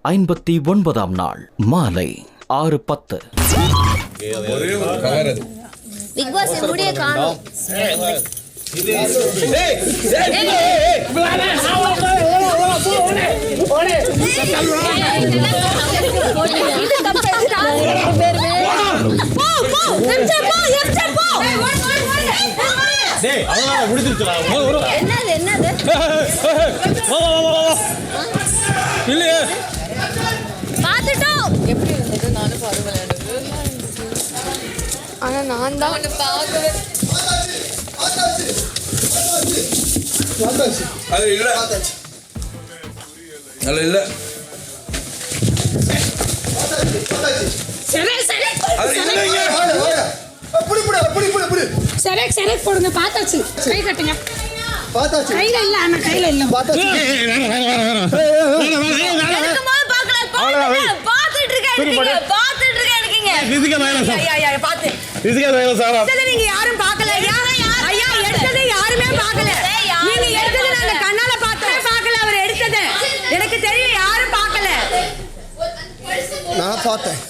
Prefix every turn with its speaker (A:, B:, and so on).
A: 59ஆம் நாள் மாலை 6:10.
B: Big pass முடிய காணோம்.
C: ஆனா நான் தான்
D: அது இல்ல அது இல்ல
E: செலக்ட் போடுங்க. பார்த்தாச்சு. கை கட்டுங்க. கையில இல்ல, ஆனா கையில இல்ல.
B: பாத்துட்டு நீங்க யாரும் பார்க்கல. ஐயா எடுத்ததை யாருமே பார்க்கல. நீங்க எடுத்ததை நாங்க கண்ணால பார்த்தே பார்க்கல. அவர் எடுத்ததை எனக்கு தெரியும், யாரும் பார்க்கல.
F: நான் பார்த்தேன்.